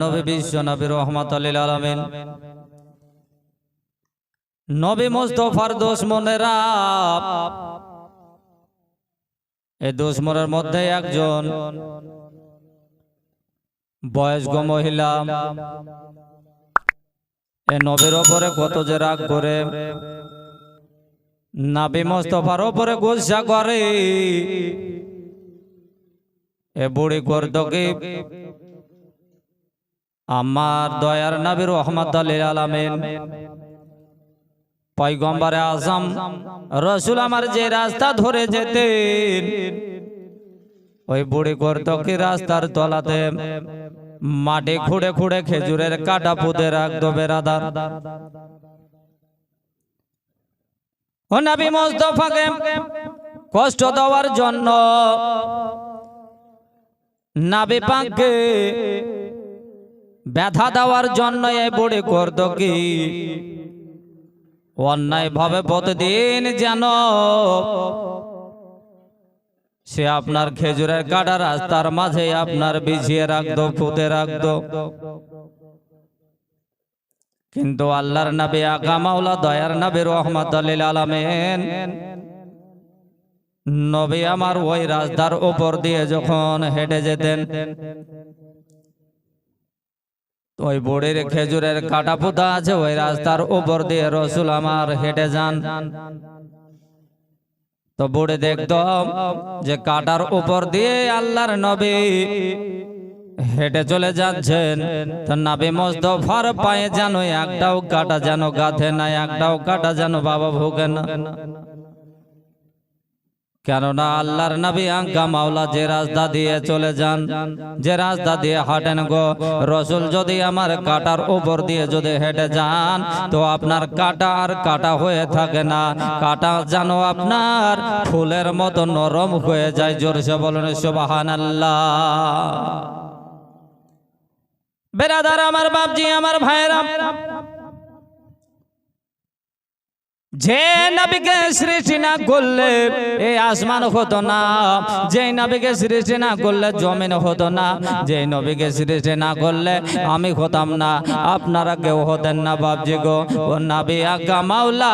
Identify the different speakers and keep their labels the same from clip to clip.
Speaker 1: নবী বিশ্ব নবী রহমাতুল লিল আলামিন নবী মুস্তাফার দুশমনেরা এই দুশমনের মধ্যে একজন বয়স্ক মহিলা এই নবীর উপরে কত যে রাগ করে, নবী মুস্তাফার উপরে গুসা করে। এ বুড়ি করতো কি, আমার দয়ার নবী রহমাতুল লিল আলামিন পয়গম্বর আযম রাসূল আমার যে রাস্তা ধরে যেতেন, ওই বুড়ি করতো কি রাস্তার তলাতে মাটি খুঁড়ে খুঁড়ে খেজুরের কাটা পুঁতে রাখতো বেরাদার। ও নবী মুস্তাফাকে কষ্ট দেওয়ার জন্য, নবী পাককে ব্যথা দেওয়ার জন্য এই বুড়ি করতো কি, অন্যায় ভাবে প্রতিদিন যেন সে আপনার খেজুরের কাটা রাস্তার মাঝে আপনার বিছিয়ে রাখতো, পুঁতে রাখতো। কিন্তু আল্লাহর নবী আকা মাওলা দয়ার নবী রহমাতুল লিল আলামিন নবী আমার ওই রাস্তার উপর দিয়ে যখন হেঁটে যেতেন, ওই বুড়ির খেজুরের কাটা পোতা আছে, ওই রাস্তার উপর দিয়ে রাসূল আমার হেঁটে যান। তো বুড়ি দেখতো যে কাটার উপর দিয়ে আল্লাহর নবী হেঁটে চলে যাচ্ছেন, তো নবী মুস্তাফার পায়ে যেন একটাও কাটা যেন গাঁথে না, একটাও কাটা যেন বাবা ভোগে না। কেননা আল্লাহর নবী আকা মাওলা যে রাস্তা দিয়ে চলে যান, যে রাস্তা দিয়ে হাঁটেন গো রাসূল, যদি আমার কাটার উপর দিয়ে যদি হেঁটে যান, তো আপনার কাটা আর কাটা হয়ে থাকে না, কাটা যেন আপনার ফুলের মতো নরম হয়ে যায়। জোরসে বলেন সুবহানাল্লাহ। বেরাদার আমার বাপজি আমার ভাইরা, যে নবীকে সৃষ্টি না করলে এই আসমান হতো না, যে নবীকে সৃষ্টি না করলে জমিন হতো না, যে নবীকে সৃষ্টি না করলে আমি হতাম না, আপনারা কেউ হতেন না বাপজি গো। ও নবী আকা মাওলা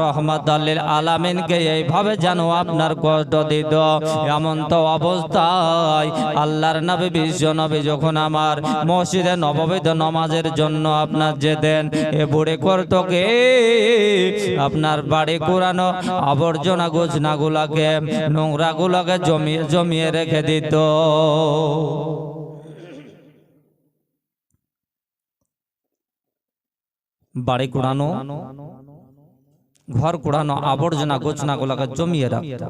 Speaker 1: রহমাতুল লিল আলামিনকে এইভাবে যেন আপনার কষ্ট দিত, এমন তো অবস্থায় আল্লাহর নবী বিশ্ব নবী যখন আমার মসজিদে নববীতে নামাজের জন্য আপনার যেতেন, এ বুড়ি করতো কে, আপনার বাড়ি কুড়ানো আবর্জনা গোছনা গুলাকে, নোংরা গুলাকে জমিয়ে জমিয়ে রেখে দিত। বাড়ি কুড়ানো, ঘর কুড়ানো আবর্জনা গোছনা গুলাকে জমিয়ে রাখত।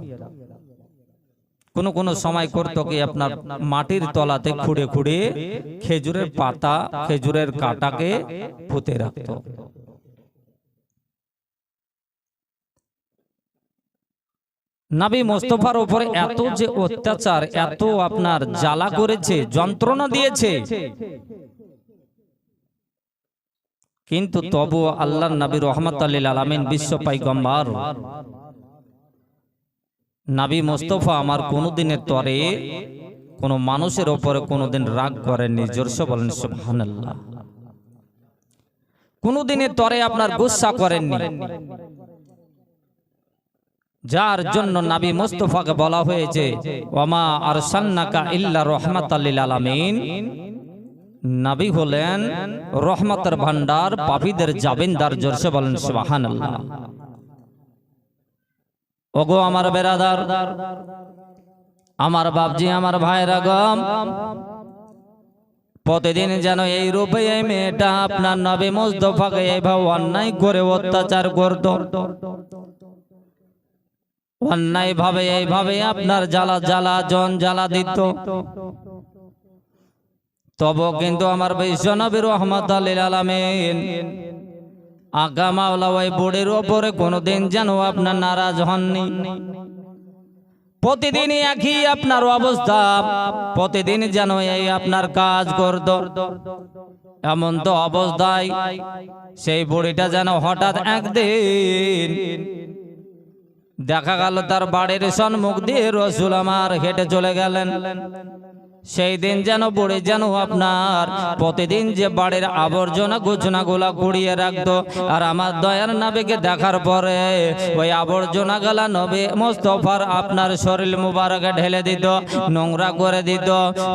Speaker 1: কোন কোন সময় করতো কি, আপনার মাটির তলাতে খুঁড়ে খুঁড়ে খেজুরের পাতা, খেজুরের কাটাকে পুঁতে রাখত। নবী মুস্তাফার উপরে এত যে অত্যাচার, এত আপনার জ্বালা করেছে, যন্ত্রণা দিয়েছে, কিন্তু তবু আল্লাহর নবী রহমাতুল লিল আলামিন বিশ্ব পয়গম্বর নবী মুস্তাফা আমার কোনদিনের তরে কোন মানুষের উপরে কোনদিন রাগ করেননি। জোরসে বলেন সুবহানাল্লাহ। কোনদিনের তরে আপনার গুসা করেননি, যার জন্য নবী মুস্তাফাকে বলা হয়েছে ওয়ামা আরসালনাকা ইল্লা রাহমাতাল লিল আলামিন। নবী হলেন রহমতের ভান্ডার, পাপীদের জামিনদার। জোরসে বলেন সুবহানাল্লাহ। ওগো আমার বেরাদার, আমার বাপজি আমার ভাইরা গম, প্রতিদিন যেন এই রূপে এই মেয়েটা আপনার নবী মুস্তাফাকে এইভাবে অন্যায় করে অত্যাচার করত, অন্যায় ভাবে এইভাবে আপনার জ্বালা জ্বালা জন জ্বালা দিত। তবু কিন্তু আমার বিশ্ব নবী রহমাতুল লিল আলামিন আকা মাওলা ওই বুড়ির উপরে কোনদিন যেন আপনার নারাজ হননি। প্রতিদিন একই আপনার অবস্থা, প্রতিদিন যেন এই আপনার কাজ করত। এমন তো অবস্থায় সেই বুড়িটা যেন হঠাৎ একদিন দেখা গেল তার বাড়ির সম্মুখ দিয়ে রাসূল আমার হেঁটে চলে গেলেন। সেই দিন যেন বুড়ি যেন আপনার প্রতিদিন যে বাড়ির আবর্জনা গুছনাগুলা কুড়িয়ে রাখতো, আর আমার দয়ার নবীকে দেখার পরে ওই আবর্জনা গালা নবী মুস্তাফার আপনার শরীর মুবারকে ঢেলে দিত, নোংরা করে দিত।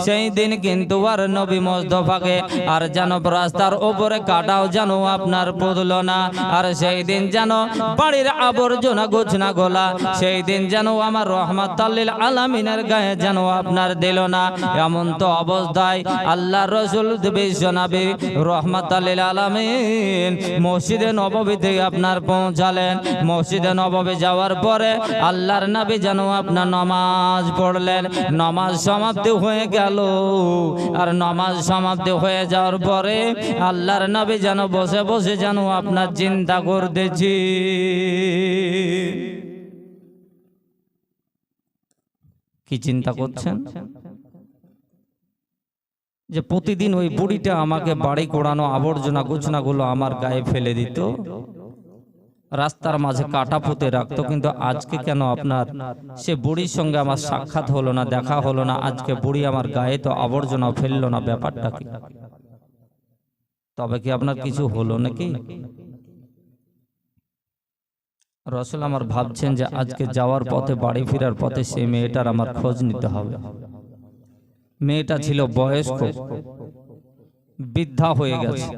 Speaker 1: সেই দিন কিন্তু আর নবী মুস্তাফাকে আর যেন রাস্তার উপরে কাটাও যেন আপনার পুতল না। আর সেই দিন যেন বাড়ির আবর্জনা গুছনাগুলা সেই দিন যেন আমার রহমাতুল লিল আলামিনের গায়ে যেন আপনার দিল না। এমন তো অবস্থায় আল্লাহ রসুল বিশ্বনবী রহমাতুল লিল আলামিন মসজিদে নববী থেকে আপনার পৌঁছালেন। মসজিদে নববী যাওয়ার পরে আল্লাহর নবী যেন আপনার নামাজ পড়লেন। নামাজ সমাপ্তি হয়ে গেল, আর নামাজ সমাপ্তি হয়ে যাওয়ার পরে আল্লাহর নবী যেন বসে বসে যেন আপনার চিন্তা করতেছি। কি চিন্তা করছেন? যে প্রতিদিন ওই বুড়িটা আমাকে বাড়ি কোড়ানো আবর্জনা গুছনাগুলো আমার গায়ে ফেলে দিত, রাস্তার মাঝে কাটা পুঁতে রাখতো, কিন্তু আজকে কেন আপনার সে বুড়ির সঙ্গে আমার সাক্ষাৎ হলো না, দেখা হলো না, আজকে বুড়ি আমার গায়ে তো আবর্জনা ফেললো না, ব্যাপারটা কি? তবে কি আপনার কিছু হলো নাকি? রসুল আমার ভাবছেন যে আজকে যাওয়ার পথে বাড়ি ফেরার পথে সেই মেয়েটার আমার খোঁজ নিতে হবে। মেয়েটা ছিল বয়স্ক, বৃদ্ধা হয়ে গেছে।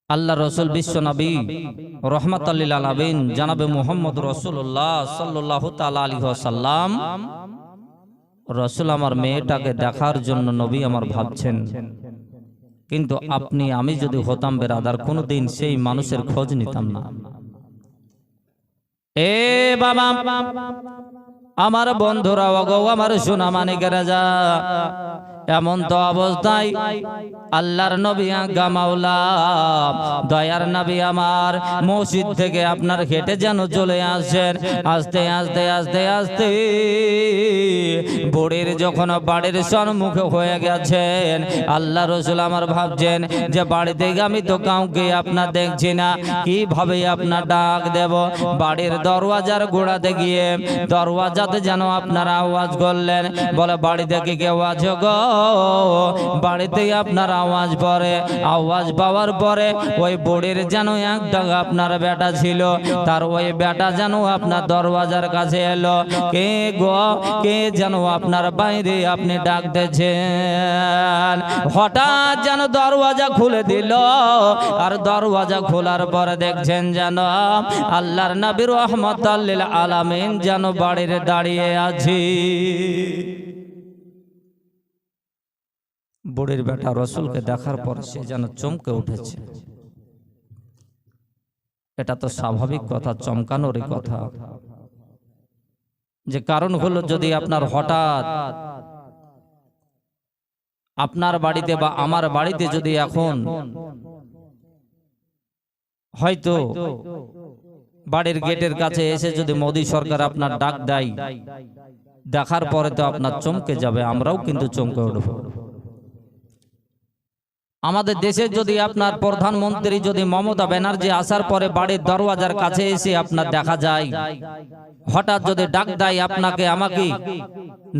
Speaker 1: আল্লাহ রসুল বিশ্ব নবী রহমাতুল লিল আলামিন জনাবে মুহাম্মদ রাসূলুল্লাহ সাল্লাল্লাহু তাআলা আলাইহি ওয়াসাল্লাম রসুল আমার মেয়েটাকে দেখার জন্য নবী আমার ভাবছেন। কিন্তু আপনি আমি যদি হতাম বেরাদার, কোনদিন সেই মানুষের খোঁজ নিতাম না। এ বাবা, আমার বন্ধুরা, ওগো আমার সোনা মানিকেরা, যা এমন তো অবস্থায় আল্লাহর নবী আজ্ঞা মাওলা দয়ার নবী আমার মসজিদ থেকে আপনার হেঁটে যেন চলে আসেন। আস্তে আস্তে আস্তে আস্তে বুড়ির যখন বাড়ির সম্মুখে হয়ে গেছেন, আল্লাহ রসুল আমার ভাবছেন যে বাড়িতে আমি তো কাউকে আপনার দেখছি না, কিভাবে আপনার ডাক দেব। বাড়ির দরওয়াজার গোড়াতে গিয়ে দরওয়াজাতে যেন আপনার আওয়াজ করলেন, বলে বাড়ি থেকে কেউ আছে গো? বাড়িতেই আপনার আওয়াজ পড়ে। আওয়াজ পাওয়ার পরে ওই বুড়ির যেন একটা আপনার বেটা ছিল, তার ওই বেটা যেন আপনার দরওয়াজার কাছে এলো। কে গো? কে যেন আপনার বাইরে আপনি ডাকতেছেন। হঠাৎ যেন দরওয়াজা খুলে দিল, আর দরওয়াজা খোলার পরে দেখছেন যেন আল্লাহর নবী রহমাতুল লিল আলামিন যেন বাড়ির দাঁড়িয়ে আছে। বুড়ির বেটা রসুলকে দেখার পর সে যেন চমকে উঠেছে। এটা তো স্বাভাবিক কথা, চমকানোরই কথা। যে কারণ হলো, যদি আপনার হঠাৎ আপনার বাড়িতে বা আমার বাড়িতে যদি এখন হয়তো বাড়ির গেটের কাছে এসে যদি মোদী সরকার আপনার ডাক দেয়, দেখার পরে তো আপনার চমকে যাবে, আমরাও কিন্তু চমকে উঠব। আমাদের দেশে যদি আপনার প্রধানমন্ত্রী যদি মমতা ব্যানার্জি আসার পরে বাড়ির দরওয়াজার কাছে এসে আপনার দেখা যায়, হঠাৎ যদি ডাক দেয় আপনাকে আমাকে,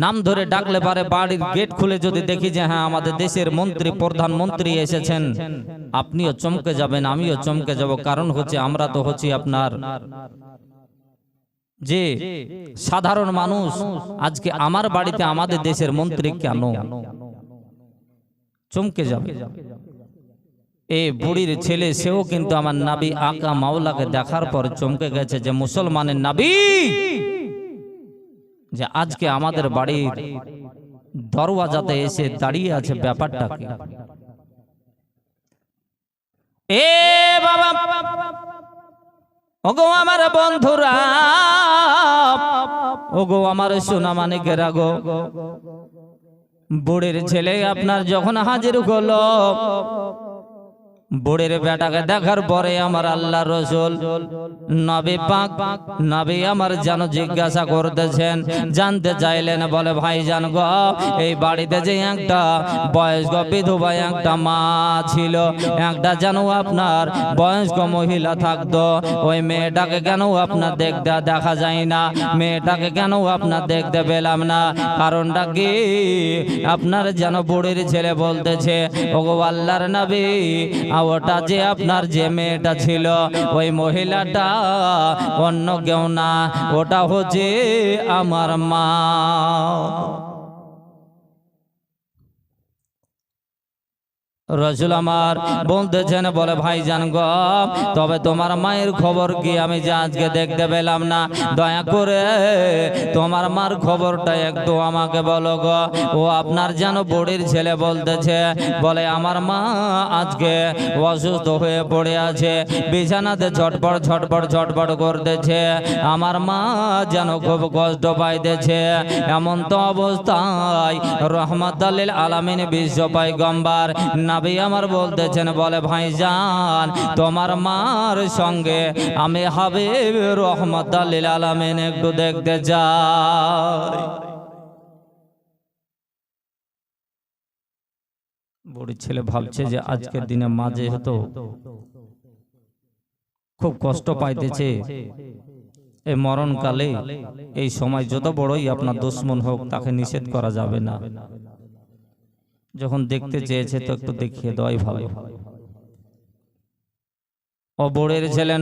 Speaker 1: নাম ধরে ডাকলে পারে বাড়ির গেট খুলে যদি দেখি যে হ্যাঁ আমাদের দেশের মন্ত্রী প্রধানমন্ত্রী এসেছেন, আপনিও চমকে যাবেন, আমিও চমকে যাব। কারণ হচ্ছে আমরা তো হচ্ছি আপনার যে সাধারণ মানুষ। আজকে আমার বাড়িতে আমাদের দেশের মন্ত্রী কেন? চমকে যাবে। এই বুড়ির ছেলে সেও কিন্তু আমার নবী আকা মাওলাকে দেখার পর চমকে গেছে যে মুসলমানের নবী যে আজকে আমাদের বাড়ির দরওয়াজাতে এসে দাঁড়িয়ে আছে, ব্যাপারটা কি? এ বাবা, ওগো আমার বন্ধুরা, ওগো আমার সোনা মানিকেরা গো, বুড়ির ছেলে আপনার যখন হাজির হলো, বুড়ির বেটাকে দেখার পরে আমার আল্লাহ রসুল নবী পাক নবী আমার যেন জিজ্ঞাসা করতেছেন, জানতে চাইলেন, বলে ভাইজান গো, এই বাড়িতে যে একটা বয়স্ক বিধবা একটা মা ছিল, একটা যেন আপনার বয়স্ক মহিলা থাকতো, ওই মেয়েটাকে কেন আপনার দেখতে দেখা যায় না? মেয়েটাকে কেন আপনার দেখতে পেলাম না? কারণটা কি? আপনার যেন বুড়ির ছেলে বলতেছে, ওগো আল্লাহর নবী, ওটা যে আপনার যে মেয়েটা ছিল, ওই মহিলাটা অন্য কেউ না, ওটা হচ্ছে আমার মা। রসুল আমার বলতেছেন, বলে ভাইজান গো, তবে তোমার মায়ের খবর কি? আমি যে আজকে দেখতে পেলাম না, দয়া করে তোমার মার খবরটা একটু আমাকে বলো গো। ও আপনার যেন বুড়ির ছেলে বলতেছে, বলে আমার মা আজকে অসুস্থ হয়ে পড়ে আছে, বিছানাতে ছটপট ছটপট ছটপট করতেছে, আমার মা যেন খুব কষ্ট পাইতেছে। এমন তো অবস্থায় রহমাতুল লিল আলামিন বিশ্ব পয়গম্বর নবী আমার বলতেছেন, বলে ভাইজান তোমার মার সঙ্গে আমি হাবিব রহমাতুল লিল আলামিন একটু দেখতে যাই। বুড়ি ছেলে ভাবছে যে আজকের দিনে মা যেহেতু খুব কষ্ট পাইতেছে, এই মরণকালে এই সময় যত বড়ই আপনার দুশ্মন হোক, তাকে নিষেধ করা যাবে না। যখন দেখতে চেয়েছে তো একটু দেখিয়ে দেওয়াই ভালো। ও বুড়ির ছেলে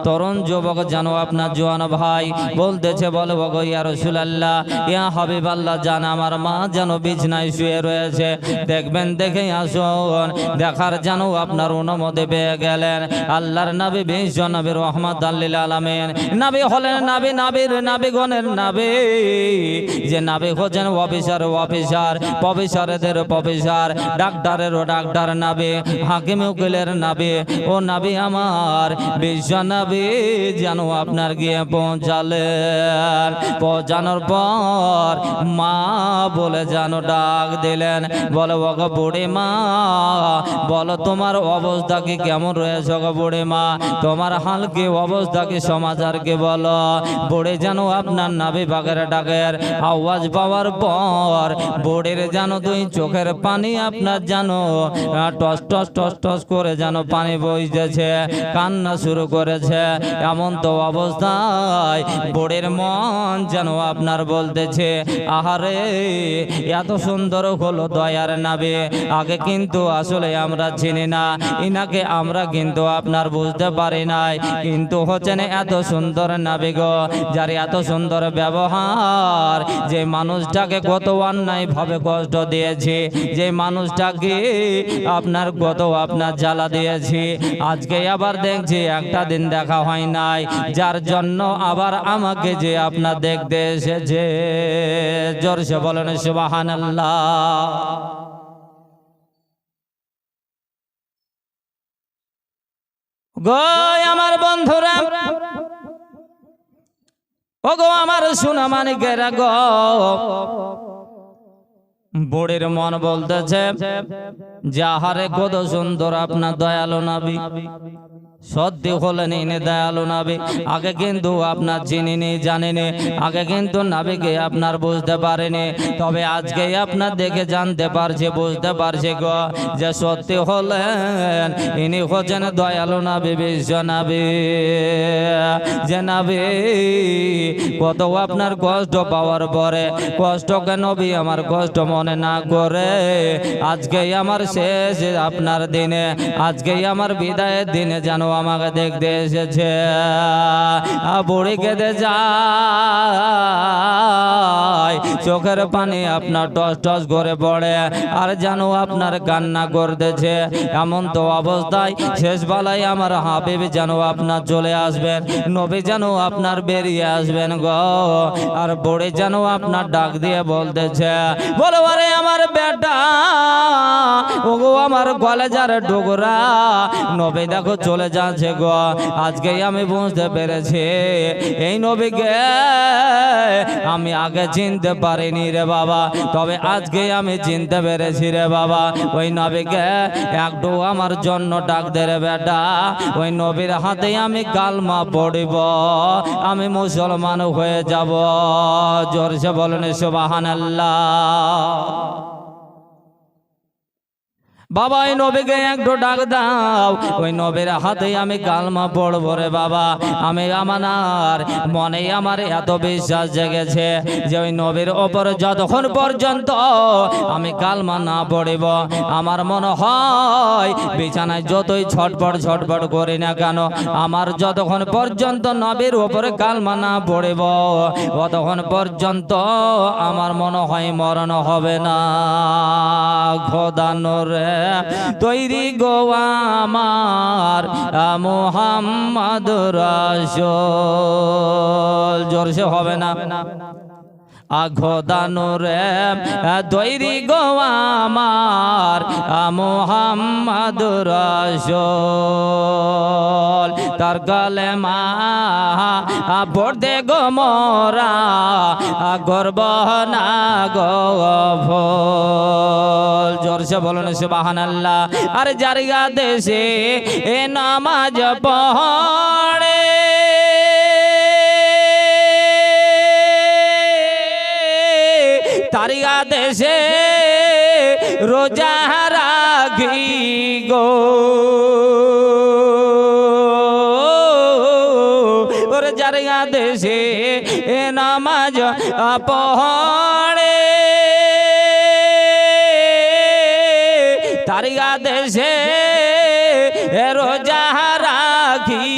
Speaker 1: তরুণ যুবক যেন আপনার জোয়ান ভাই বলতেছে, বলে গো ইয়া রাসূলুল্লাহ, ইয়া হাবিবাল্লাহ, জান আমার মা যেন বিছনায় শুয়ে রয়েছে, দেখবেন দেখে আসুন। দেখার যেন আপনার অনুমতি পেয়ে গেলেন। আল্লাহর নবী বিশ্ব নবী রহমাতুল লিল আলামিন নবী হলেন নবী, নবীর নবীগণের নবী, যে নবী হচ্ছেন অফিসার প্রফেসরদের প্রফেসর, ডাক্তারেরও ডাক্তার নবী, হাকিম উকিলের নবী। ও নবী আমার বিশ্ব নবী যেন আপনার গিয়ে পৌঁছালেন। পৌঁছানোর পর মা বলে যেন ডাক দিলেন, বলো গো বুড়ি মা, বলো তোমার অবস্থা কি কেমন রয়েছে গো বুড়ি মা? তোমার হাল কি, অবস্থা কি, সমাচার কি বলো? বুড়ি যেন আপনার নবী পাকের ডাকের আওয়াজ পাওয়ার পর বুড়ির যেন দুই চোখের পানি আপনার যেন টস টস টস টস করে যেন পানি বইতেছে, কান্না শুরু করেছে। এমন তো অবস্থায় বুড়ির মন যেন আপনার বলতেছে, আহারে এত সুন্দর হলো দয়ার নবী, আগে কিন্তু আসলে আমরা চিনি না, ইনাকে আমরা কিন্তু আপনার বুঝতে পারি নাই, কিন্তু হচ্ছেন এত সুন্দর নবী গো, যার এত সুন্দর ব্যবহার, যে মানুষটাকে কত অন্যায় ভাবে কষ্ট দিয়েছি, যে মানুষটাকে আপনার কত আপনার জ্বালা দিয়েছি, আজকে আবার দেখছি একটা দিন দেখা হয় নাই, যার জন্য আবার আমাকে যে আপনার দেখতে এসেছে। জোরসে বলেন সুবহানাল্লাহ। গো আমার বন্ধুরা, ও গো আমার সোনা মানিকেরা গো, বুড়ির মন বলতেছে, যাহারে কত সুন্দর আপনার দয়ালু নবী, সত্যি হলেন ইনি দয়ালু নবী। আগে কিন্তু আপনার চিনিনি জানিনি, আগে কিন্তু নবীকে আপনার বুঝতে পারেনি, তবে আজকে আপনার দেখে জানতে পারছি, বুঝতে পারছি গো, যে সত্যি হলেন ইনি হচ্ছেন দয়ালু নবী, বিশ্ব নবী, যে নবী কত আপনার কষ্ট পাওয়ার পরে কষ্টকে নবী আমার কষ্ট মনে না করে আজকে আমার শেষ আপনার দিনে, আজকে আমার বিদায়ের দিনে যেন আমাকে দেখতে এসেছে। বুড়ি কেঁদে যায়, চোখের পানি আপনার টস টস করে পড়ে, আর যেন আপনার কান্না করতেছে। এমন তো অবস্থায় শেষ বেলায় আমার হাবিব যেন আপনার চলে আসবেন, নবী যেন আপনার বেরিয়ে আসবেন গো, আর বুড়ি যেন আপনার ডাক দিয়ে বলতেছে, বলো আরে আমার বেটা, ওগো আমার কলেজার ডোগরা নবী দেখো চলে যাচ্ছে গো। আজকেই আমি বুঝতে পেরেছি এই নবীকে আমি আগে চিনতে পারিনি রে বাবা, তবে আজকে আমি চিনতে পেরেছি রে বাবা। ওই নবীকে একটু আমার জন্য ডাক দে রে বেটা, ওই নবীর হাতে আমি কালমা পড়িব, আমি মুসলমান হয়ে যাব। জোরসে বলেন সুবহানাল্লাহ। বাবা এই নবীকে একটু ডাক দাও, ওই নবীর হাতে আমি কালমা পড়বো রে বাবা। আমি আমার মনে আমার এত বিশ্বাস জেগেছে যে ওই নবীর ওপর যতক্ষণ পর্যন্ত আমি কালমা না পড়িব, আমার মনে হয় বিছানায় যতই ছটফট করি না কেন, আমার যতক্ষণ পর্যন্ত নবীর ওপরে কালমা না পড়িব ততক্ষণ পর্যন্ত আমার মনে হয় মরণ হবে না। খোদানোরে তৈরি গো আমার মুহাম্মদ রাসূল। জোরসে হবে না? খোদানোরে তৈরি গো আমার মুহাম্মদ রাসূল। তার কালেমা পড়তে গো মোরা গর্ব না গো ভুল। জোরসে বলুন সুবহানাল্লাহ। আর যার দেশে এ নামাজ পড়ে তারি দেশে রোজা রাখি গো, ওরে যার দেশে এ নামাজ পড়ে তারি দেশে রোজা রাখি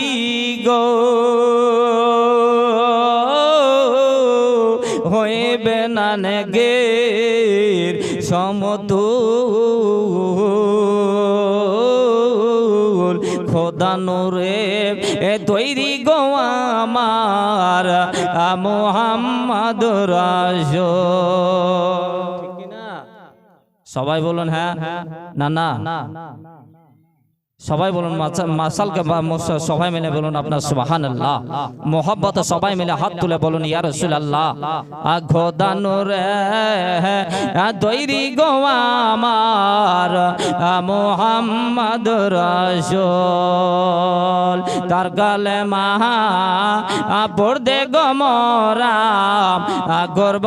Speaker 1: গো, হইবে না নেগের সমতুল। খোদানোরে তৈরি গো আমার মুহাম্মদ রাসূল। সবাই বলুন হ্যাঁ না না সবাই বলুন মাসালকে সবাই মিলে বলুন আপনার সুবহানাল্লাহ। মোহাব্বত সবাই মিলে হাত তুলে বলুন ইয়া রাসূলুল্লাহ। খোদানোরে তৈরি গো আমার মুহাম্মদ রাসূল। তার কালেমা পড়তে গো মোরা গর্ব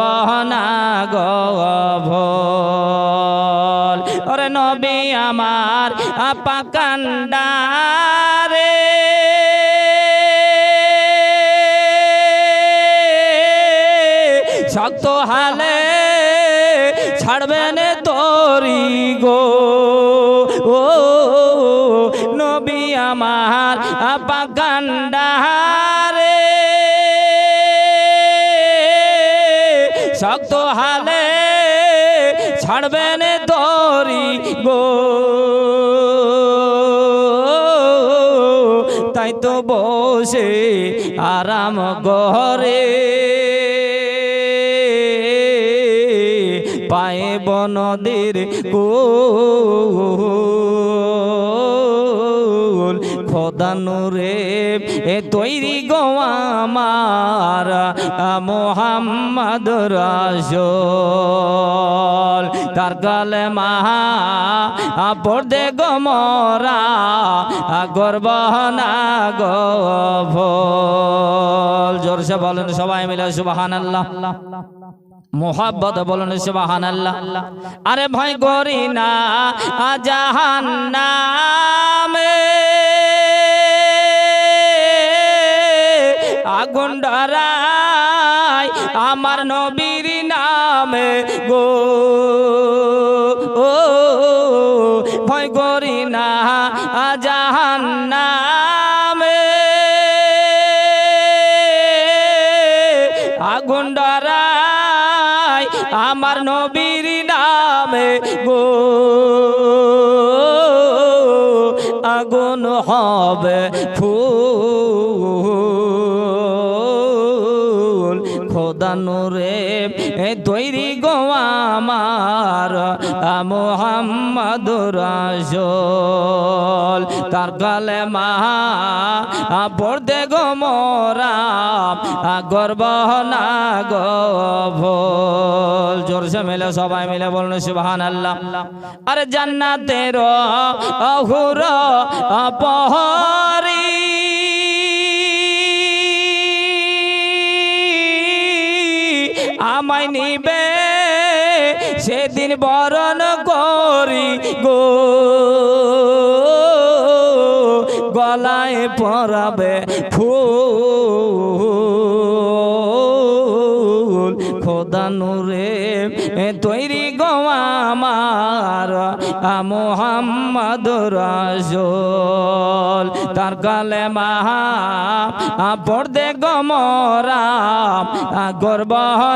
Speaker 1: না গো ভুল। ওরে নবী আমার পাকান্ডারে শক্ত হালে ছাড়বেন তোরি গো, ও নবী আমার পাকান্ডারে শক্ত হালে ছাড়বেন তোরি গো। তাই তো বসে আরাম ঘরে পায়ে বনদের কোল। খোদানোরে তৈরি গো আমার মুহাম্মদ রাসূল। তার কালেমা পড়তে গো মোরা গর্ব না গো ভুল। জোরসে বলেন সবাই মিলে সুবহানাল্লাহ। মোহাব্বত বলুন সুবহানাল্লাহ। আরে ভয় করি না জাহান্নামে আগুন ডরায় আমার নবীর নামে গো, ভয় করি না জাহান্নামে আগুন ডরায় আমার নবীর নামে গো, আগুন হবে ফুল। খোদানোরে তৈরি গো আমার মুহাম্মাদুর রাসূল তার কালেমা পড়তে গো মোরা গর্ব না গো ভুল জোরসে মিলে সবাই মিলে বলুন সুবহানাল্লাহ আরে জান্নাতের হুর পহরি আমায় নিবে সেদিন বরণ করি গো গলায় পরাবে ফুল খোদা নূরে তৈরি গো আমার মুহাম্মাদুর রাসূল তার কালেমা পড়তে গো মোরা গর্ব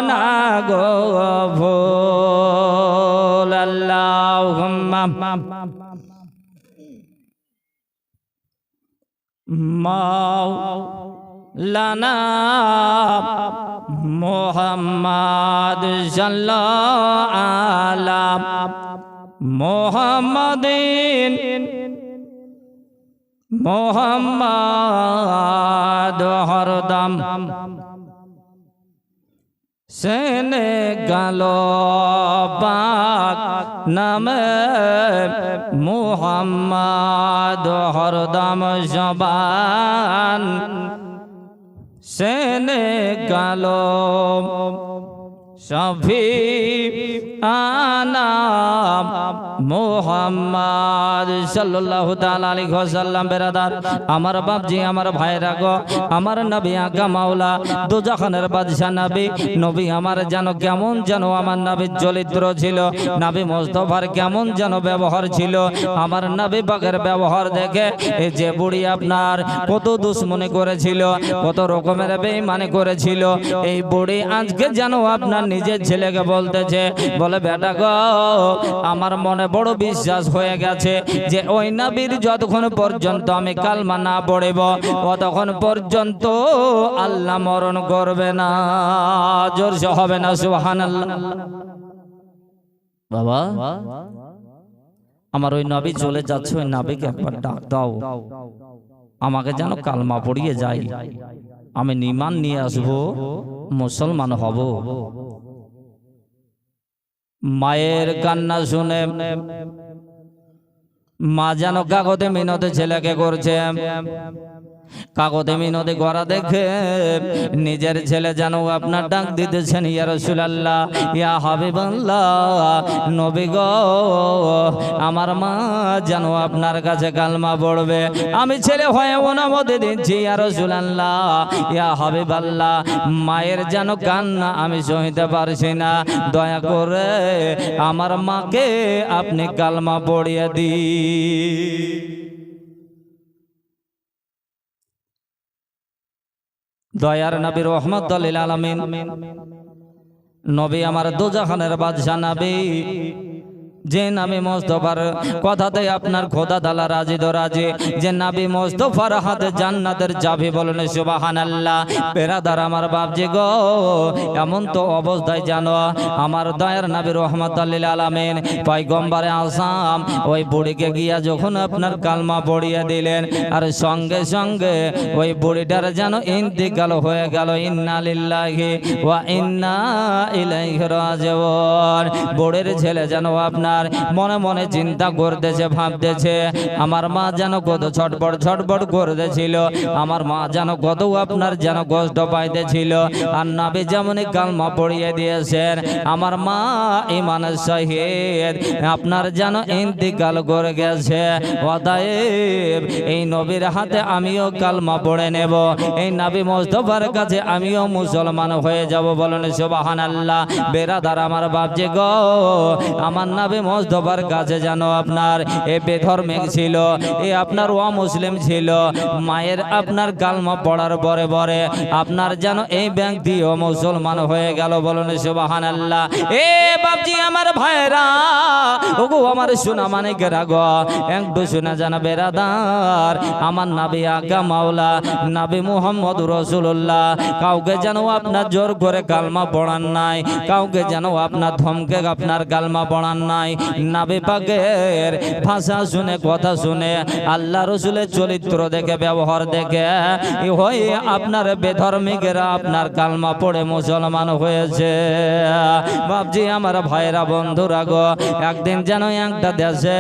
Speaker 1: না গো ভুল আল্লাহুম্মা মাওলানা মুহাম্মদ সাল্লাল্লাহু আলা মুহাম্মাদিন মুহাম্মদ হরদম সেনে গালো পাক নামে মুহাম্মদ হরদম জবান সেনে গালো শফি আনাম মুহাম্মদ সাল্লাল্লাহু তাআলা আলাইহি ওয়াসাল্লাম বেরাদার আমার বাপজি আমার ভাইরা গো আমার নবী আকা মাওলা দুজাহানের বাদশা নবী নবী আমার যেন কেমন যেন আমার নবীর চরিত্র ছিল নবী মুস্তাফার কেমন যেন ব্যবহার ছিল আমার নবী পাকের ব্যবহার দেখে এই যে বুড়ি আপনার কত দুশমনি করেছিল কত রকমের বেঈমানি করেছিল এই বুড়ি আজকে যেন আপনার নিজের ছেলেকে বলতেছে বলে বেটা গো আমার মনে বড় বিশ্বাস হয়ে গেছে যে ওই নবীর যতক্ষণ পর্যন্ত আমি কালমা না পড়িব ততক্ষণ পর্যন্ত আল্লাহ মরণ করবে না জোরসে হবে না সুবহানাল্লাহ বাবা আমার ওই নবী চলে যাচ্ছে ওই নবীকে একবার ডাক দাও আমাকে যেন কালমা পড়িয়ে যাই আমি ঈমান নিয়ে আসবো মুসলমান হব মায়ের কান্না শুনে মা যেন কাগজে মিনতে ছেলেকে করছে কাগজে মিনতি করা দেখে নিজের ছেলে যেন আপনার ডাক দিতেছেন ইয়া রাসূলুল্লাহ ইয়া হাবিবাল্লাহ নবী গো আমার মা যেন আপনার কাছে কালমা পড়বে আমি ছেলে হয়ে অনুমতি দিচ্ছি ইয়া রাসূলুল্লাহ ইয়া হাবিবাল্লাহ মায়ের যেন কান্না আমি সইতে পারছি না দয়া করে আমার মাকে আপনি কালমা পড়িয়ে দিন দয়ার নবী রহমতুল লিল আলামিন নবী আমার দুজাহানের বাদশা নবী যে নামে মুস্তাফার কথাতে আপনার খোদা তাআলা রাজি তো রাজি যে নবী মুস্তাফার হাতে জান্নাতের চাবি বলেন সুবহানাল্লাহ বেরাদার আমার বাপজি গো এমন তো অবস্থায় জানো আমার দয়ার নবী রহমাতুল লিল আলামিন পয়গম্বরে আযম ওই বুড়িকে গিয়া যখন আপনার কালমা পড়িয়ে দিলেন আর সঙ্গে সঙ্গে ওই বুড়িটার যেন ইন্তিকাল হয়ে গেল ইন্না লিল্লাহি ওয়া ইন্না ইলাইহি রাজিউন বুড়ির ছেলে যেন আপনার মনে মনে চিন্তা করতেছে ভাবতেছে আমার মা যেন কত ছটফট করতেছিল আমার মা যেন কত আপনার যেন কষ্ট পাইতেছিল আর নবী যেমন কালমা পড়িয়ে দিয়েছেন আমার মা ঈমানের সহিত আপনার যেন ইন্তিকাল করে গেছে অতএব এই নবীর হাতে আমিও কালমা পড়ে নেব এই নবী মুস্তাফার কাছে আমিও মুসলমান হয়ে যাব বলেন সুবহানাল্লাহ বেরাদার আমার বাপজি গো আমার নবী মুস্তাফার কাছে যেন আপনার এ বেধর্মী ছিল এ আপনার অমুসলিম ছিল মায়ের আপনার কালমা পড়ার পরে পরে আপনার যেন এই ব্যক্তিও মুসলমান হয়ে গেল বলেন সুবহানাল্লাহ এ বাপজি আমার ভাইরা ওগো আমার সোনা মানিকেরা গো একটু শোনা জানা বেরাদার আমার নবী আকা মাওলা নবী মুহাম্মদ রাসূলুল্লাহ কাউকে যেন আপনার জোর করে কালমা পড়ান নাই কাউকে যেন আপনার ধমকে আপনার কালমা পড়ান নাই নবী পাকের ভাষা শুনে কথা শুনে আল্লাহ রসুলের চরিত্র দেখে ব্যবহার দেখে হয়ে আপনার বেধর্মিকেরা আপনার কালমা পড়ে মুসলমান হয়েছে। বাপজি আমার ভাইরা বন্ধুরা গো, একদিন যেন একটা দেশে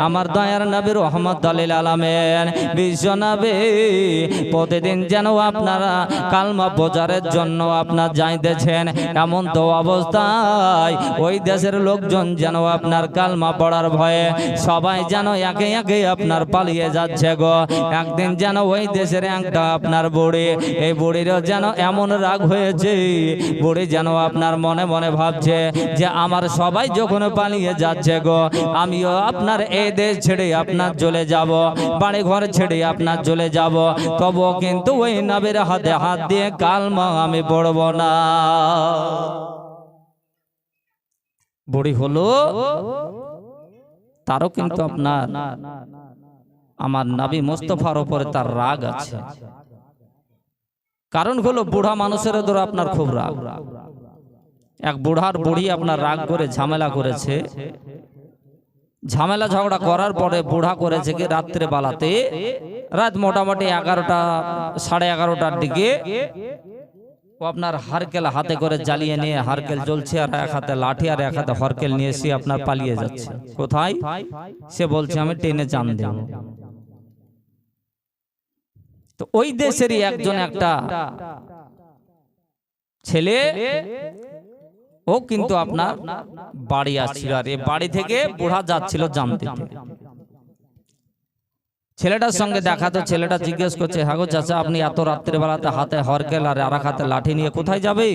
Speaker 1: আমার দয়ার নবী রহমতুল লিল আলামিন বিশ্ব নবী প্রতিদিন যেন আপনারা কালমা প্রচারের জন্য আপনার যাইতেছেন। এমন তো অবস্থায় ওই দেশের লোকজন যেন আপনার কালমা পড়ার ভয়ে সবাই যেন একে একে আপনার পালিয়ে যাচ্ছে গো। একদিন যেন ওই দেশের একটা আপনার বুড়ি, এই বুড়িরও যেন এমন রাগ হয়েছে, বুড়ি যেন আপনার মনে মনে ভাবছে যে আমার সবাই যখন পালিয়ে যাচ্ছে গো, আমিও আপনার এই দেশ ছেড়ে আপনার চলে যাব, বাড়ি ঘর ছেড়ে আপনার চলে যাব, তবুও কিন্তু ওই নবীর হাতে হাত দিয়ে কালমা আমি পড়ব না। বুড়ি হলো তারও কিন্তু আপনার আমার নবী মুস্তাফার উপরে তার রাগ আছে। কারণ হলো বুড়া মানুষের ধরো আপনার খুব রাগ। এক বুড়ার বুড়ি আপনার রাগ করে ঝামেলা করেছে, ঝামেলা ঝগড়া করার পরে বুড়া করেছে কি রাত্রে বেলাতে, রাত মোটামুটি 11টা 11:30টার দিকে ও আপনার হারকেল হাতে করে জ্বালিয়ে নিয়ে, হারকেল জ্বলছে আর এক হাতে লাঠি আর এক হাতে হরকেল নিয়ে সে আপনার পালিয়ে যাচ্ছে। কোথায়? সে বলছে আমি ট্রেনে জান দেব। তো ওই দেশেরই একজন একটা ছেলে, ও কিন্তু আপনার বাড়ি আসছিল, আর এই বাড়ি থেকে বুড়া যাচ্ছিল জানতে। ছেলেটার সঙ্গে দেখা তো ছেলেটা জিজ্ঞেস করছে, হাগো চাচা আপনি এত রাত্রে বেলাতে হাতে হরকেল আর আরেক হাতে লাঠি নিয়ে কোথায় যাবে?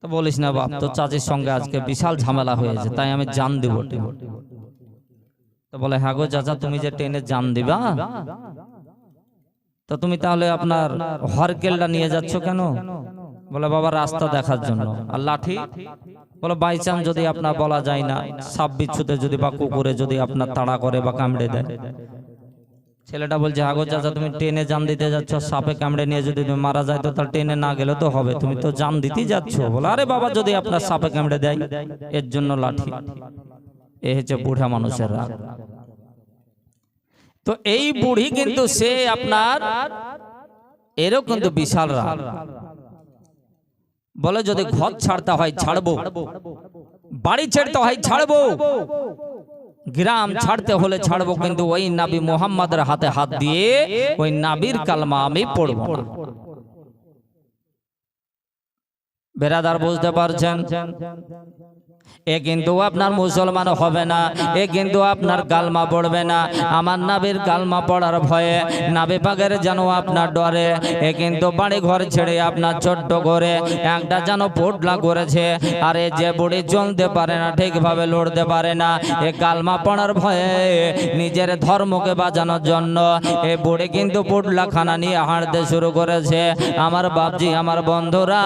Speaker 1: তো বলিস না বাপ, তো চাচির সঙ্গে আজকে বিশাল ঝামেলা হয়েছে, তাই আমি জান দিব। তো বলে হাগো চাচা তুমি যে ট্রেনে জান দিবা, তো তুমি তাহলে আপনার হরকেলটা নিয়ে যাচ্ছ কেন? বলে বাবা রাস্তা দেখার জন্য। আর লাঠি? বলে বাই চান্স যদি আপনার বলা যায় না, সাপ বিচ্ছুতে যদি বা কুকুরে যদি আপনার তাড়া করে বা কামড়ে দেয়। ছেলেটা বলছে হাগো চাচা তুমি ট্রেনে জান দিতে যাচ্ছ, সাপে কামড়ে নিয়ে যদি তুমি মারা যায় তো তার ট্রেনে না গেলে তো হবে, তুমি তো জান দিতেই যাচ্ছ। বলে আরে বাবা যদি আপনার সাপে কামড়ে দেয় এর জন্য লাঠি। এ হচ্ছে বুড়া মানুষের রাগ। তো এই বুড়ি কিন্তু সে আপনার এরও কিন্তু বিশাল রাগ। বলে যদি ঘর ছাড়তে হয় ছাড়বো, বাড়ি ছাড়তে হয় ছাড়বো, গ্রাম ছাড়তে হলে ছাড়বো, কিন্তু ওই নবী মুহাম্মাদের হাতে হাত দিয়ে ওই নবীর কালমা আমি পড়বো না। বেরাদার বুঝতে পারছেন? এ কিন্তু আপনার মুসলমান হবে না, এ কিন্তু আপনার কালমা পড়বে না। আমার নবীর কালমা পড়ার ভয়ে, নবী পাকের যেন আপনার ডরে এ কিন্তু বাড়ি ঘর ছেড়ে আপনার ছোট্ট করে একটা যেন পোটলা করেছে। আর এ যে বুড়ি চলতে পারে না, ঠিকভাবে লড়তে পারে না, এ কালমা পড়ার ভয়ে নিজের ধর্মকে বাঁচানোর জন্য এ বুড়ি কিন্তু পোটলা খানা নিয়ে হাঁটতে শুরু করেছে। আমার বাপজি আমার বন্ধুরা,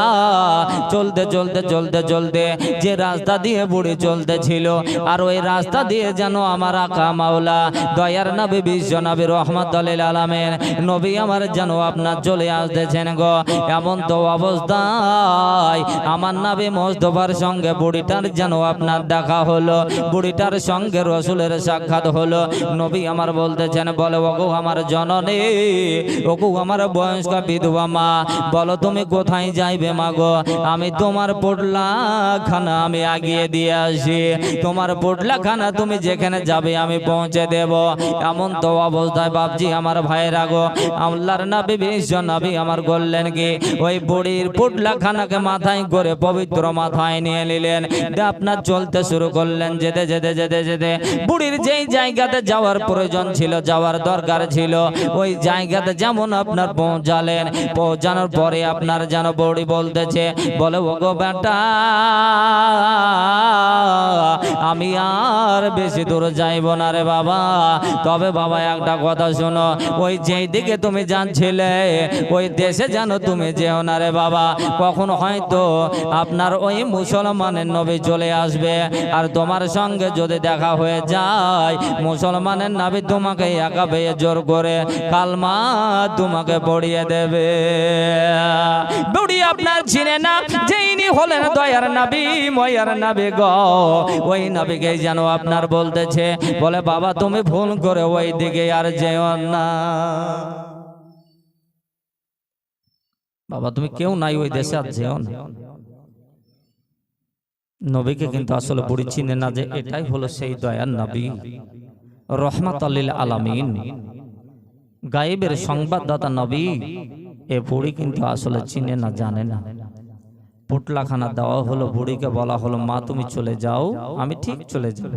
Speaker 1: চলতে চলতে চলতে চলতে যে রাস্তা দিয়ে বুড়ি চলতেছিল, আর ওই রাস্তা দিয়ে যেন আমার আকা মাওলা দয়ার নবী বিশ্ব নবী রহমতুল লিল আলামিন নবী আমার যেন আপনার চলে আসতেছেন গো। এমন তো অবস্থায় আমার নবী মুস্তাফার সঙ্গে বুড়িটার যেন আপনার দেখা হলো, বুড়িটার সঙ্গে রসুলের সাক্ষাৎ হলো। নবী আমার বলতেছেন, বলে ওগো আমার জননী, ওগো আমার বয়স্ক বিধবা মা, বলো তুমি কোথায় যাইবে মা গো? আমি তোমার পোটলা খানা আমি আগিয়ে দিয়ে আসি, তোমার পোটলা খানা তুমি যেখানে যাবে আমি পৌঁছে দেব। এমন তো অবস্থায় বাপজি আমার ভাইরা গো, আল্লাহর নবী বিশ্ব নবী আমার বললেন কি, ওই বুড়ির পোটলা খানাকে মাথায় করে পবিত্র মাথায় নিয়ে নিলেন, আপনার চলতে শুরু করলেন। যেতে যেতে যেতে যেতে বুড়ির যেই জায়গাতে যাওয়ার প্রয়োজন ছিল, যাওয়ার দরকার ছিল, ওই জায়গাতে যেমন আপনার পৌঁছালেন, পৌঁছানোর পরে আপনার যেন বুড়ি বলতেছে, বলে ওগো বেটা আমি আর বেশি দূর যাইব না রে বাবা, তবে বাবা একটা কথা শোনো, ওই যেই দিকে তুমি যাচ্ছিলে ওই দেশে যেন তুমি যেও না রে বাবা, কখন হয়তো আপনার ওই মুসলমানের নবী চলে আসবে, আর তোমার সঙ্গে যদি দেখা হয়ে যায় মুসলমানের নবী তোমাকে একা পেয়ে জোর করে কালমা তোমাকে পড়িয়ে দেবে। বুড়ি আপনার চিনে না যে ইনি হলেন দয়ার নবী ময়ার নবী নবী গো, ওই নবীকে যেন আপনার বলতেছে, বলে বাবা তুমি ভুল করে ওই দিকে আর যেও না। বাবা তুমি কেউ নাই ওই দেশে আর যেও না। নবীকে কিন্তু আসলে বুড়ি চিনে না যে এটাই হলো সেই দয়ার নবী, রহমাতুল লিল আলামিন, গায়েবের সংবাদদাতা নবী। এ বুড়ি কিন্তু আসলে চিনে না, জানে না। পোটলাখানা দেওয়া হলো, বুড়িকে বলা হলো মা তুমি চলে যাও, আমি ঠিক চলে যাব।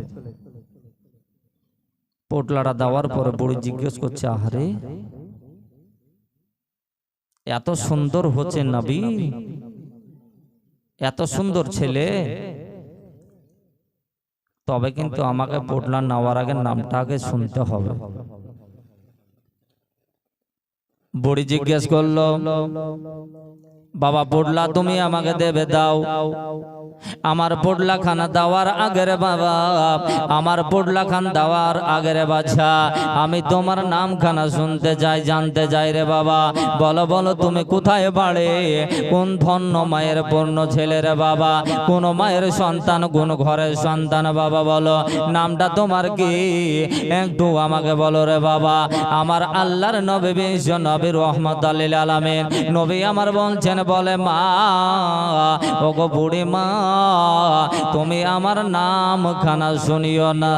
Speaker 1: পোটলাটা দেওয়ার পরে বুড়ি জিজ্ঞেস করছে, আহারে এত সুন্দর হচ্ছে নবী, এত সুন্দর ছেলে, তবে কিন্তু আমাকে পোটলা নেওয়ার আগে নামটা আগে শুনতে হবে। বুড়ি জিজ্ঞেস করলো, বাবা পোটলা তুমি আমাকে দেবে দাও। আমার পোটলা খানা দেওয়ার আগের বাবা, আমার পোটলা খান দেওয়ার আগের বাচ্চা, আমি তোমার নাম খানা শুনতে চাই, জানতে চাই রে বাবা। বলো বলো তুমি কোথায় বাড়ে, কোন ধন্য মায়ের পূর্ণ ছেলে রে বাবা, কোন মায়ের সন্তান, কোন ঘরের সন্তান বাবা, বলো নামটা তোমার কি, একটু আমাকে বলো রে বাবা। আমার আল্লাহর নবী বিশ্ব নবী রহমাতুল লিল আলামিন নবী আমার বলছেন, বলে মা ওগো বুড়ি মা, তুমি আমার নাম খানা শুনিও না।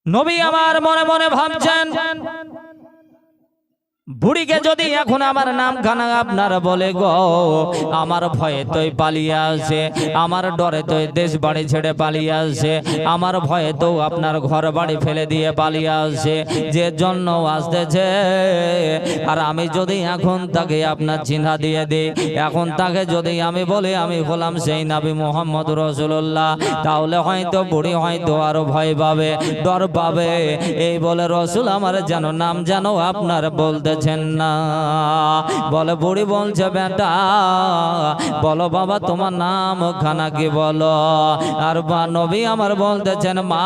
Speaker 1: নবী আমার মনে মনে ভাবছেন, বুড়িকে যদি এখন আমার নাম খানা আপনার বলে গো, আমার ভয়ে তোই পালিয়ে আসে, আমার ডরে তোই দেশ বাড়ি ছেড়ে পালিয়ে আসে, আমার ভয়ে তো আপনার ঘর বাড়ি ফেলে দিয়ে পালিয়ে আসে, যে জন্য আসতেছে। আর আমি যদি এখন তাকে আপনার চিহ্না দিয়ে দিই, এখন তাকে যদি আমি বলি আমি হলাম সেই নবী মুহাম্মদ রাসূলুল্লাহ, তাহলে হয়তো বুড়ি হয়তো আরো ভয় পাবে, ডর পাবে। এই বলে রসুল আমার যেন নাম যেন আপনার বলতে না। বলে বুড়ি বলছে, বেটা বলো বাবা তোমার নাম খানা কি বলো। আর নবী আমার বলতেছেন, মা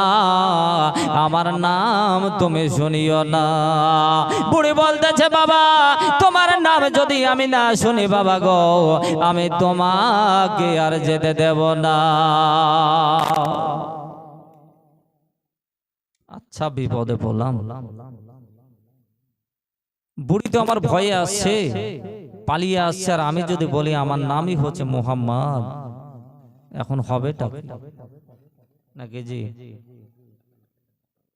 Speaker 1: আমার নাম তুমি শুনিও না। বুড়ি বলতেছে, বাবা তোমার নাম যদি আমি না শুনি বাবা গো, আমি তোমাকে আর যেতে দেব না। আচ্ছা বিপদে পড়লাম। বুড়ি তো আমার ভয়ে আসছে, পালিয়ে আসছে, আর আমি যদি বলি আমার নামই হচ্ছে মুহাম্মদ, এখন হবেটা নাকি জি?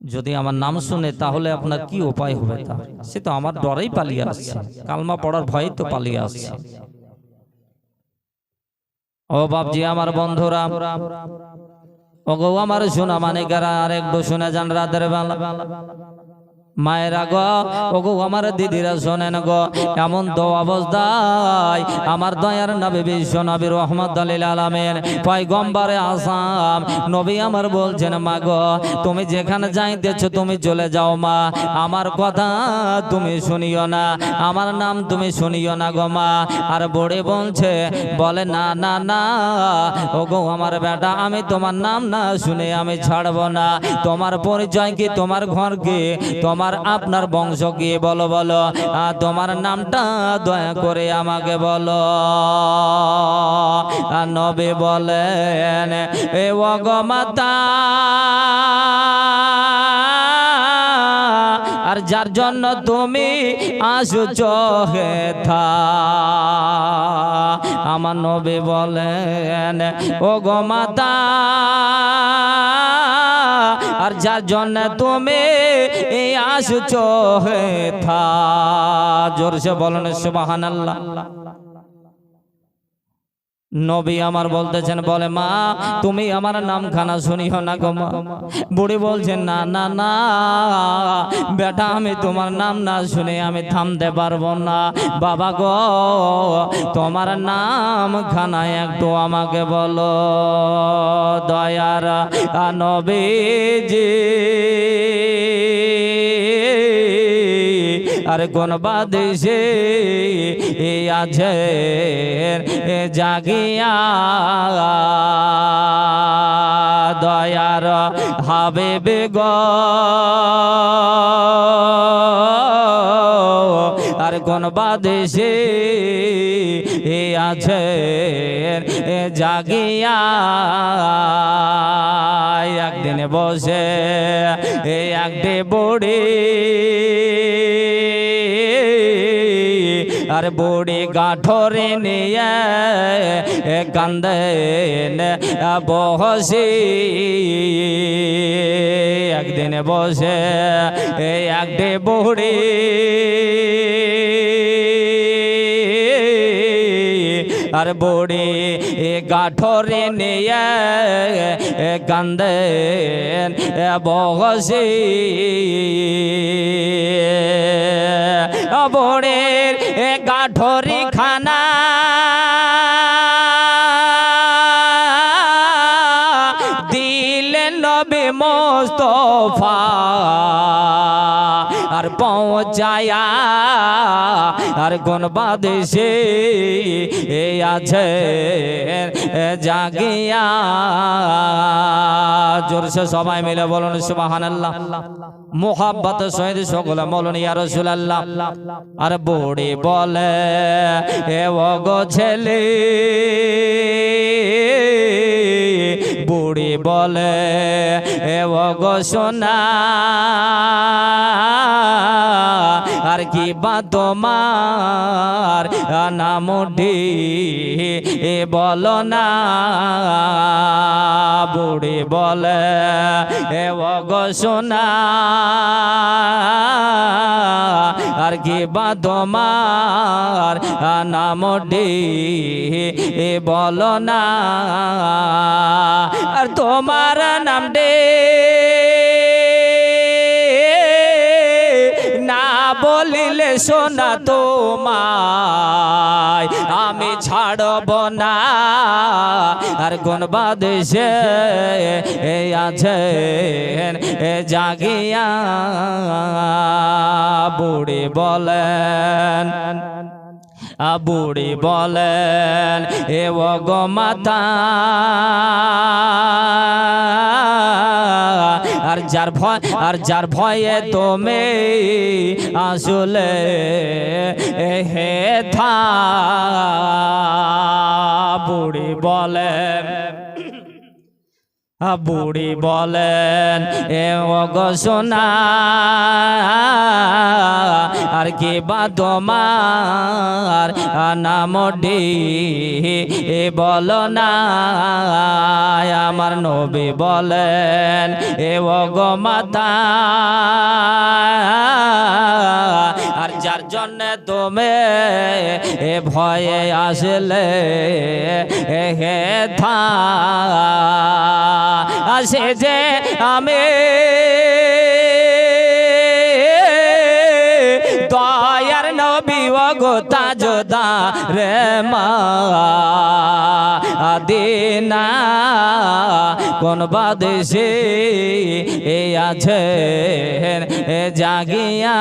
Speaker 1: যদি আমার নাম শুনে তাহলে আপনার কি উপায় হবে? তা সে তো আমার ডরেই পালিয়ে আসছে, কালমা পড়ার ভয়ে তো পালিয়ে আসছে। ও বাপজি আমার বন্ধুরা, ও গো আমার সোনা মানিকেরা, আর একটু শুনে যান রাতের বেলা মায়েরা গো, ওগো আমার দিদিরা শোনেন গো, এমন তো অবস্থায় আমার দয়ার নবী বিশ্ব নবী রহমাতুল লিল আলামিন পয়গম্বরে আযম নবী আমার বলছেন, মা গো তুমি যেখানে যাইতেছো তুমি চলে যাও মা, আমার কথা তুমি শুনিও না, আমার নাম তুমি শুনিও না গো মা। আর বুড়ি বলছে, বলে না না না ওগো আমার বেটা, আমি তোমার নাম না শুনে আমি ছাড়বো না। তোমার পরিচয় কি, তোমার ঘর কি, তোমার আপনার বংশ কি, বলো বলো, তোমার নামটা দয়া করে আমাকে বলো। নবী বলেন, এ ওগো মাতা, আর যার জন্য তুমি আসছো হে থা, আমার নবী বলেন, ওগো মাতা, আর যার জন্য তুমি আসছো হে থা, জোরসে বলেন সুবহানাল্লাহ। নবী আমার বলতেছেন, বলে মা তুমি আমার নাম খানা শুনিও না গো মা। বুড়ি বলছেন, না না না বেটা, আমি তোমার নাম না শুনে আমি থামতে পারবো না। বাবা গো তোমার নাম খানা একটু আমাকে বলো। দয়ার নবীজি আর কোন বাদেশে আছে জাগিয়া, দয়ার হাবিব গো আর কোন বাদেশে আছে জাগিয়া একদিন বসে একটি বুড়ি আর বুড়ি গাঠরে নিয়ে কান্দেন বসে একদিন বসে একটি বুড়ি আর বুড়ি গাঠরে নিয়ে কান্দেন বসে বুড়ির গাঠরি খানা দিলেন নবী মুস্তাফা আর পৌঁছায়া আর কোন বাদেশে আছে জাগিয়া জোরসে সবাই মিলে বলুন সুবহানাল্লাহ মোহাব্বত সহিত সকলে বলুন ইয়া রাসূলুল্লাহ আর বুড়ি বলে এ ওগো ছেলে বুড়ি বলে এ ওগো সোনা আর কি বা তোমার নামটি বলো না বুড়ি বলে এ ওগো সোনা আর কি বা তোমার নামটি বলো না আর তোমার নামটি না বলিলে সোনা তোমায় আমি ছাড়ব না আর কোন বাদেশে আছে জাগিয়া বুড়ি বলেন বুড়ি বলেন এ ওগো মাতা আর যার ভয়ে তুমি আসলে হে থা বুড়ি বলেন বুড়ি বলেন এ ওগো সোনা আর কি বা তোমার নামটি বলো না আমার নবী বলেন এ ওগো মাতা আর যার জন্য তুমি ভয়ে আসলে হে থা আসে যে আমি দয়ার নবী ওগো তাজদার মদিনা কোন বাদেশে আছে জাগিয়া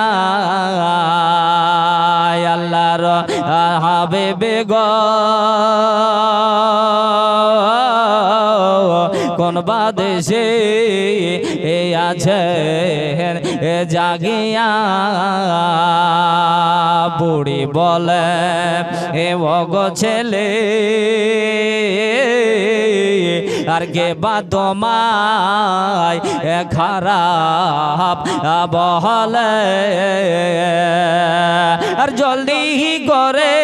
Speaker 1: আল্লাহর হাবিবে গো কোন বাদেশে আছে জাগিয়া বুড়ি বলে এ ওগো ছেলে আর কে বা তোমায় খারাপ বহলে আর জলদি করে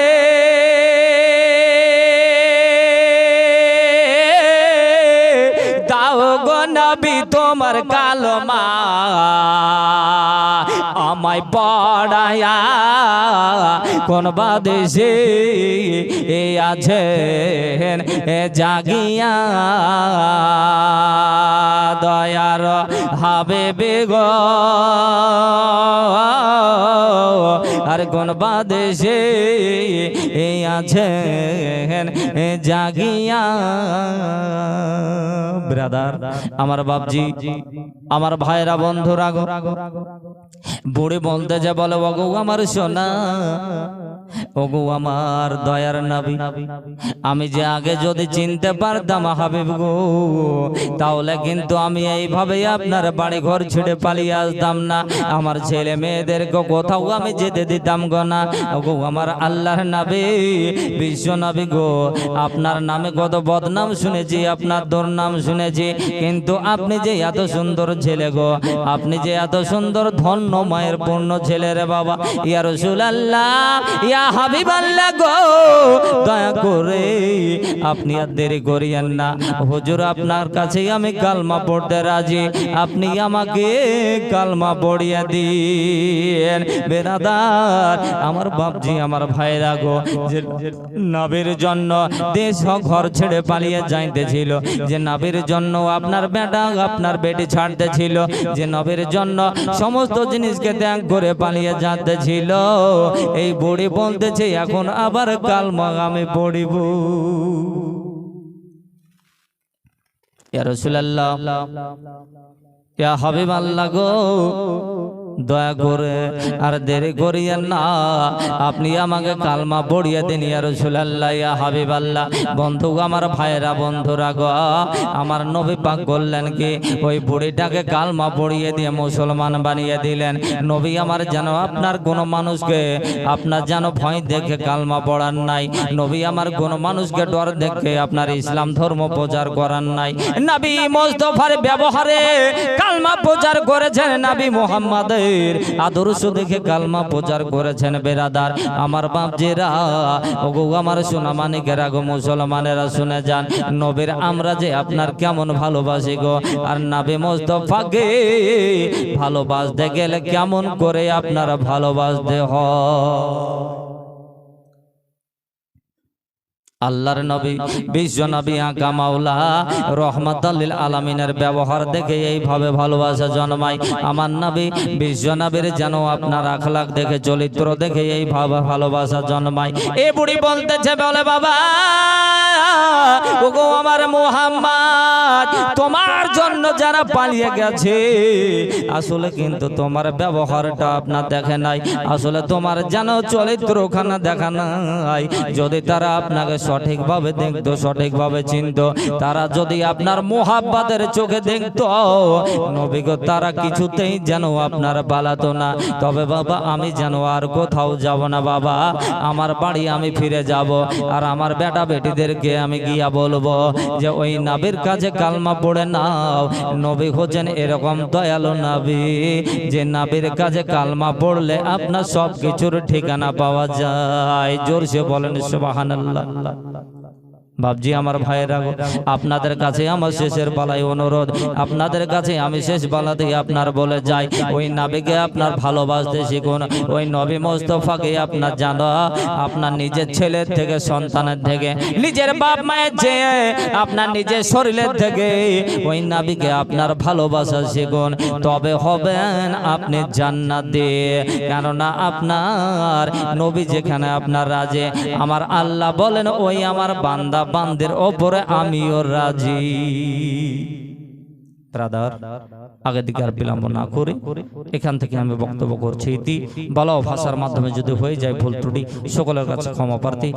Speaker 1: নবী তোমার কালমা আমায় পড়ায়া কোন বাদেশে আছে জাগিয়া দয়ার হাবিবে গো আর কোন বাদেশে আছে জাগিয়া ব্রাদার আমার বাপজি আমার ভাইরা বন্ধুরা গো বুড়ি বলতে যে বলে ওগো আমার সোনা ওগো আমার দয়ার নবী, আমি যে আগে যদি চিনতে পারতাম হাবিব গো, তাহলে কিন্তু আমি এইভাবে আপনার বাড়ি ঘর ছেড়ে পালিয়ে আসতাম না, আমার ছেলে মেয়েদেরকে কোথাও আমি যেতে দিতাম গো না। ওগো আমার আল্লাহর নবী, বিশ্ব নবী গো, আপনার নামে কত বদনাম শুনেছি, আপনার দুর্নাম শুনেছি, কিন্তু আপনি যে এত সুন্দর ছেলে গো, আপনি যে এত সুন্দর ধন্য মায়ের পূর্ণ ছেলে রে বাবা। ইয়া রাসূলুল্লাহ, ইয়া হাবিবাল্লাহ গো, দয়া করে আপনি আর দেরি করিয়েন না। হুজুর আপনার কাছে আমি কালমা পড়তে রাজি, আপনি আমাকে কালমা পড়িয়ে দিন। বেরাদার আমার বাপজি, আমার ভাইরা গো, যে নবীর জন্য দেশ ঘর ছেড়ে পালিয়ে যাইতেছিল, যে নবীর জন্য আপনার বেটা আপনার বেটি ছাড়তেছিল, যে নবীর জন্য সমস্ত জিনিসকে ত্যাগ করে পালিয়ে যাইতেছিল, এই বুড়ি বলতেছে এখন আবার কালমা আমি পড়িব। ইয়া রাসূলুল্লাহ, ইয়া হাবিবাল্লাহ গো, দয়া করে আর দেরি করিয়েন না, আপনি আমাকে কালমা পড়িয়ে দিন। ইয়া রাসূলুল্লাহ, ইয়া হাবিবাল্লাহ। বন্ধু আমার ভাইরা, বন্ধুরা গো, আমার নবী পাক বললেন কি, ওই বুড়িটাকে কালমা পড়িয়ে দিয়ে মুসলমান বানিয়ে দিলেন। নবী আমার যেন আপনার কোন মানুষকে আপনার যেন ভয় দেখে কালমা পড়ার নাই, নবী আমার কোন মানুষকে ডর দেখে আপনার ইসলাম ধর্ম প্রচার করার নাই। নবী মুস্তাফার ব্যবহারে কালমা প্রচার করেছেন, নবী মুহাম্মদের আদর্শ দেখে কালমা প্রচার করেছেন। বেরাদার আমার বাপজিরা, ওগো আমার সোনা মানিকেরা গো, মুসলমানেরা শুনে যান, নবীর আমরা যে আপনার কেমন ভালোবাসি গো, আর নবী মুস্তাফাকে ভালোবাসতে গেলে কেমন করে আপনারা ভালোবাসতে হয়। আল্লাহর নবী, বিশ্ব নবী, আকা মাওলা রহমাতাল লিল আলামিনের ব্যবহার দেখে এইভাবে ভালোবাসা জন্মায়। আমার নবী বিশ্ব নবীর যেন আপনার আখলাক দেখে, চরিত্র দেখে এইভাবে ভালোবাসা জন্মায়। এই বুড়ি বলতেছে, বলে বাবা ওগো আমার মুহাম্মদ, তোমার জন্য যারা পালিয়ে গেছে, আসলে কিন্তু তোমার ব্যবহারটা আপনার দেখে নাই, আসলে তোমার যেন চরিত্রখানা দেখা নাই। যদি তারা আপনাকে সঠিকভাবে দেখতো, সঠিকভাবে চিনতো, তারা যদি আপনার মুহাব্বতের চোখে দেখতো, নবী গো, তারা কিছুতেই যেন আপনার পালাতো না। তবে বাবা আমি যেন আর কোথাও যাব না বাবা, আমার বাড়ি আমি ফিরে যাব, আর আমার বেটা বেটিদেরকে আমি গিয়া বলবো যে ওই নবীর কাছে কালমা পড়ে নাও। নবী হচ্ছেন এরকম দয়ালু নবী, যে নবীর কাছে কালমা পড়লে আপনার সব কিছুর ঠিকানা পাওয়া যায়। জোরসে বলেন সুবহানাল্লাহ। বাপজি আমার ভাইয়েরা, আপনাদের কাছে আমার শেষের বেলায় অনুরোধ, আপনাদের কাছে আমি শেষ বেলাতে আপনার বলে যাই, ওই নবীকে আপনার ভালোবাসতে শিখুন। ওই নবী মুস্তাফাকে আপনার জানো, আপনার নিজের ছেলের থেকে, সন্তানের থেকে, নিজের বাপ মায়ের চেয়ে, আপনার নিজের শরীরের থেকে ওই নবীকে আপনার ভালোবাসা শিখুন, তবে হবেন আপনি জান্নাতে। কেননা আপনার নবী যেখানে আপনার রাজে, আমার আল্লাহ বলেন ওই আমার বান্দা বান্দের ওপরে আমিও রাজি। ব্রাদার, আগের দিকে আর বিলম্ব না করে এখান থেকে আমি বক্তব্য করছি। ইতি বলা ভাষার মাধ্যমে যদি হয়ে যায় ভুল ত্রুটি, সকলের কাছে ক্ষমা প্রার্থী।